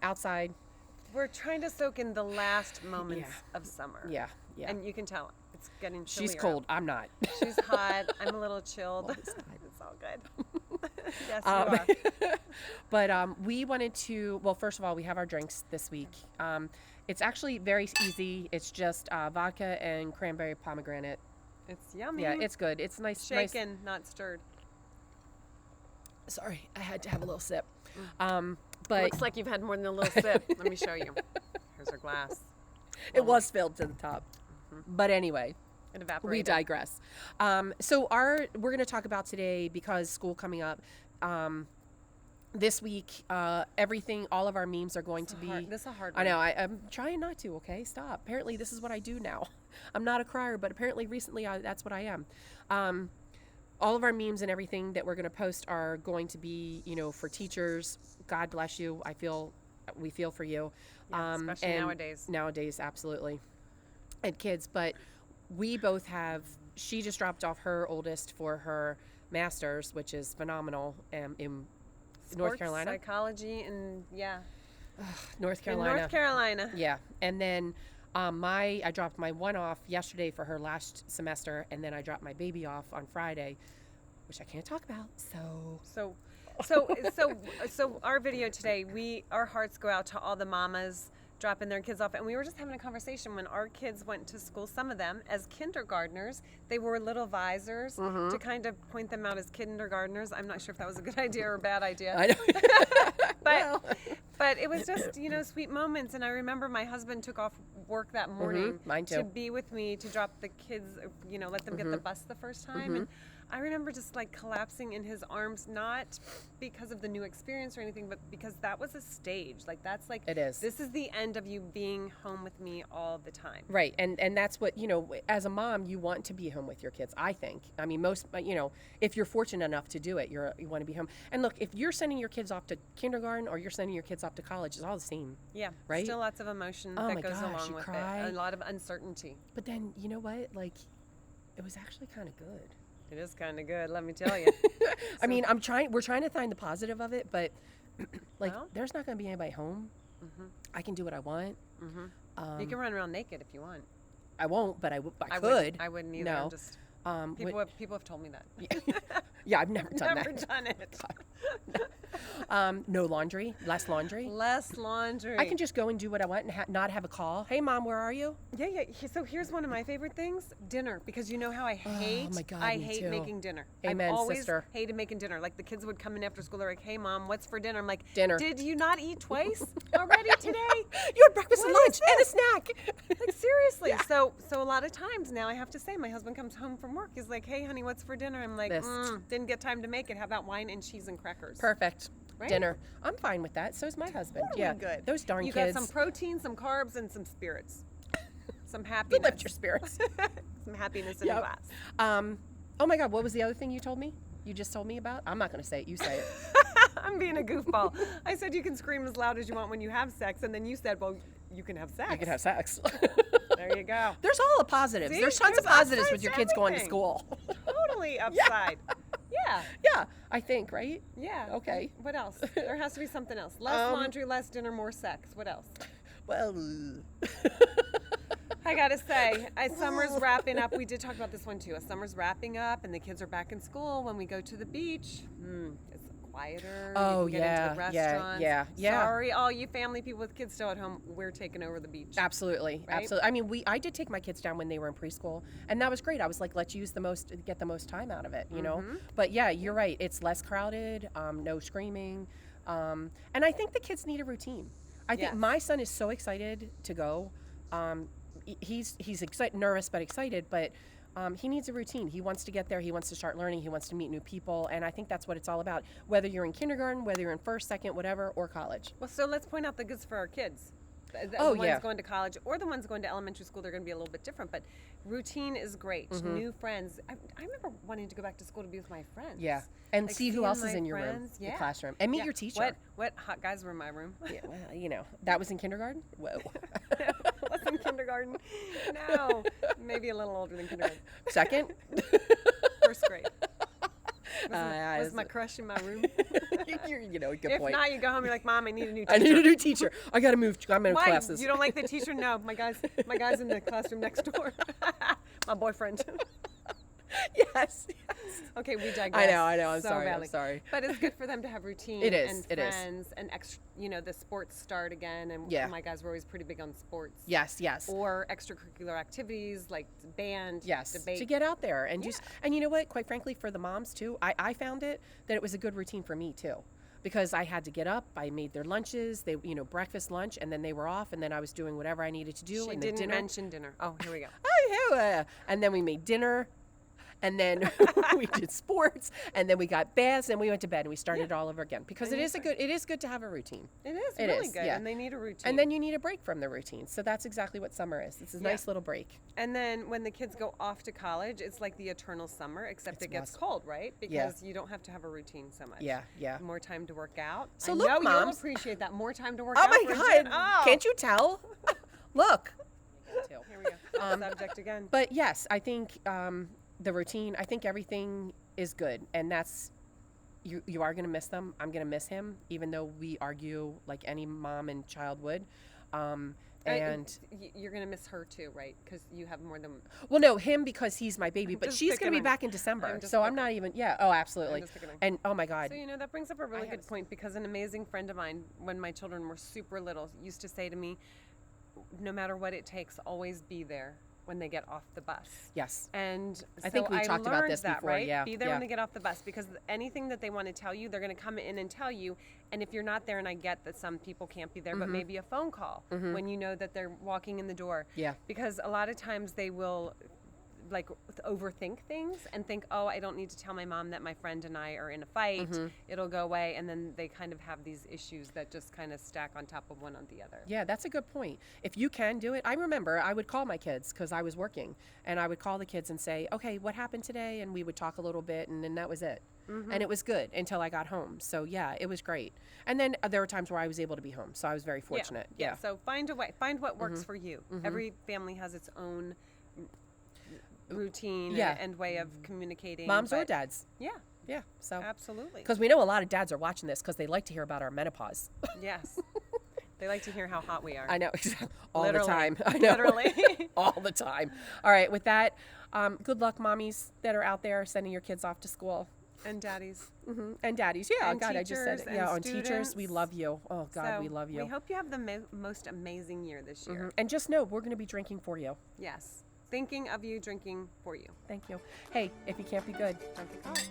outside. We're trying to soak in the last moments of summer. Yeah. And you can tell it's getting chillier. She's cold. I'm not. She's hot. I'm a little chilled. Well, it's fine. It's all good. Yes, you are. But we wanted to, well, first of all, we have our drinks this week. It's actually very easy. It's just vodka and cranberry pomegranate. It's yummy. Yeah, it's good. It's nice. Shaken, not stirred. Sorry, I had to have a little sip. But Looks like you've had more than a little sip. Let me show you. Here's our glass. it was filled to the top. But anyway, It evaporated. we digress. So we're going to talk about today, because school coming up. This week, everything, all of our memes are going to be. This is a hard I one. know. I'm trying not to. Okay, stop. Apparently, this is what I do now. I'm not a crier, but apparently, recently, that's what I am. All of our memes and everything that we're going to post are going to be, for teachers. God bless you. We feel for you. Yeah, especially and nowadays. Nowadays, absolutely. And kids, but we both have. She just dropped off her oldest for her master's, which is phenomenal. In North Carolina. Psychology and North Carolina. In North Carolina. Yeah. And then I dropped my one off yesterday for her last semester, and then I dropped my baby off on Friday, which I can't talk about. So our video today, our hearts go out to all the mamas dropping their kids off. And we were just having a conversation when our kids went to school, some of them as kindergartners, they wore little visors to kind of point them out as kindergartners. I'm not sure if that was a good idea or a bad idea. I know. But it was just, sweet moments. And I remember my husband took off work that morning Mine too. to be with me to drop the kids, let them get the bus the first time. And I remember just like collapsing in his arms, not because of the new experience or anything, but because that was a stage. Like that's like, it is. This is the end of you being home with me all the time. Right. And that's what, as a mom, you want to be home with your kids, I think. I mean, most, if you're fortunate enough to do it, you want to be home. And look, if you're sending your kids off to kindergarten or you're sending your kids off to college, it's all the same. Yeah. Right. Still lots of emotion Oh that my goes gosh, along you with cry. it. A lot of uncertainty. But then, you know what? Like, it was actually kind of good. It is kind of good, let me tell you. I mean, we're trying to find the positive of it, but there's not going to be anybody home. I can do what I want. You can run around naked if you want. I won't, but I could. I wouldn't either. No. I'm just, people have told me that. Yeah, I've never done Never that. done it. No laundry, less laundry. Less laundry. I can just go and do what I want and not have a call. Hey, Mom, where are you? Yeah. So here's one of my favorite things: dinner. Because you know how I hate. Oh my God, I me hate too. making dinner. Amen, I've always sister. hated making dinner. Like the kids would come in after school. They're like, "Hey, Mom, what's for dinner?" I'm like, Dinner. Did you not eat twice already today? You had breakfast and What lunch is and a this? snack. Like seriously. Yeah. So a lot of times now I have to say, my husband comes home from work. He's like, "Hey, honey, what's for dinner?" I'm like, This. "Didn't get time to make it. How about wine and cheese and crackers?" Perfect. Right? Dinner. I'm fine with that. So is my husband. Totally Yeah. good. Those darn you kids. got some protein, some carbs, and some spirits. Some happiness. To lift your spirits. Some happiness in a Yep. glass. Oh my God, what was the other thing you told me? You just told me about? I'm not going to say it. You say it. I'm being a goofball. I said you can scream as loud as you want when you have sex, and then you said, well, you can have sex. You can have sex. There you go. There's all the positives. See? There's tons of There's positives upsides with your to kids going to everything. school. Totally upside. Yeah. Yeah, I think, right? Yeah. Okay. What else? There has to be something else. Less laundry, less dinner, more sex. What else? Well, I gotta say, as summer's wrapping up, we did talk about this one too. As summer's wrapping up and the kids are back in school, when we go to the beach, it's quieter. Oh, you can get into the yeah, restaurants. yeah. Sorry, all you family people with kids still at home, we're taking over the beach. absolutely, Right? absolutely. I mean, I did take my kids down when they were in preschool, and that was great. I was like, let's get the most time out of it, you know? But yeah, you're right. It's less crowded, no screaming. And I think the kids need a routine. I think Yes. my son is so excited to go. He's excited, nervous, but excited, but he needs a routine. He wants to get there. He wants to start learning. He wants to meet new people. And I think that's what it's all about, whether you're in kindergarten, whether you're in first, second, whatever, or college. Well, so let's point out the goods for our kids. The Oh, ones yeah. going to college or the ones going to elementary school, they're going to be a little bit different. But routine is great. New friends. I remember wanting to go back to school to be with my friends. Yeah. And Like see who seeing else is my in your room, friends. your Yeah. classroom. And meet Yeah. your teacher. What hot guys were in my room? Yeah, well, you know, that was in kindergarten? Whoa. Wasn't kindergarten. No, maybe a little older than kindergarten. Second? First grade. Was my crush in my room? You know, good If point. not, you go home. You're like, Mom, I need a new teacher. I need a new teacher. I got to move. I'm in Why? classes. You don't like the teacher? No, my guy's in the classroom next door. My boyfriend. Yes. Okay, we digress. I know. I'm so sorry. badly. I'm sorry. But it's good for them to have routine. It is, And it is. friends and extra. You know, the sports start again, and Yeah. my guys were always pretty big on sports. Yes. Or extracurricular activities like band, Yes, debate. to get out there and just, and you know what, quite frankly, for the moms too, I found that it was a good routine for me too, because I had to get up, I made their lunches, they, you know, breakfast, lunch, and then they were off, and then I was doing whatever I needed to do. She and didn't the dinner. mention dinner. Oh, here we go. Oh, yeah. And then we made dinner, and then we did sports, and then we got baths, and we went to bed, and we started it all over again, because And it is good to have a routine. It is It really is, good, yeah. and they need a routine. And then you need a break from the routine. So that's exactly what summer is. It's a nice little break. And then when the kids go off to college, it's like the eternal summer, except it gets awesome. cold, right? Yeah. Because you don't have to have a routine so much. Yeah. More time to work out. So I look, know you'll moms. appreciate that. More time to work Oh out. my Bridget. God. Oh. Can't you tell? Look. Here we go. Subject again. But yes, I think the routine, I think everything is good. And that's, you are going to miss them. I'm going to miss him, even though we argue like any mom and child would. And you're going to miss her too, right? Because you have more than. well, no, him because he's my baby, but just she's going to be picking back in I'm December. just So I'm picking. not even, oh, absolutely. just picking. And oh my God. So, you know, that brings up a really good point, because an amazing friend of mine, when my children were super little, used to say to me, no matter what it takes, always be there when they get off the bus. Yes. And I think we talked about learned this that, before, right? yeah, Be there yeah. when they get off the bus, because anything that they want to tell you, they're going to come in and tell you. And if you're not there, and I get that some people can't be there, but maybe a phone call when you know that they're walking in the door. Yeah. Because a lot of times they will like overthink things and think, oh, I don't need to tell my mom that my friend and I are in a fight. It'll go away. And then they kind of have these issues that just kind of stack on top of one on the other. Yeah, that's a good point. If you can do it, I remember I would call my kids because I was working, and I would call the kids and say, okay, what happened today? And we would talk a little bit, and then that was it. And it was good until I got home. So yeah, it was great. And then there were times where I was able to be home. So I was very fortunate. Yeah. So find a way, find what works for you. Every family has its own routine and way of communicating. Moms or dads. Yeah, Yeah. So absolutely. because we know a lot of dads are watching this because they like to hear about our menopause. Yes. They like to hear how hot we are. I know. All Literally. the time. I know. Literally. All the time. All right. With that, good luck, mommies that are out there sending your kids off to school. And daddies. And daddies. Yeah. And God, I just said teachers it. Yeah. and On teachers, we students. love you. Oh, God, So we love you. We hope you have the most amazing year this year. And just know we're going to be drinking for you. Yes. Thinking of you, drinking for you. Thank you. Hey, if you can't be good, Don't get caught.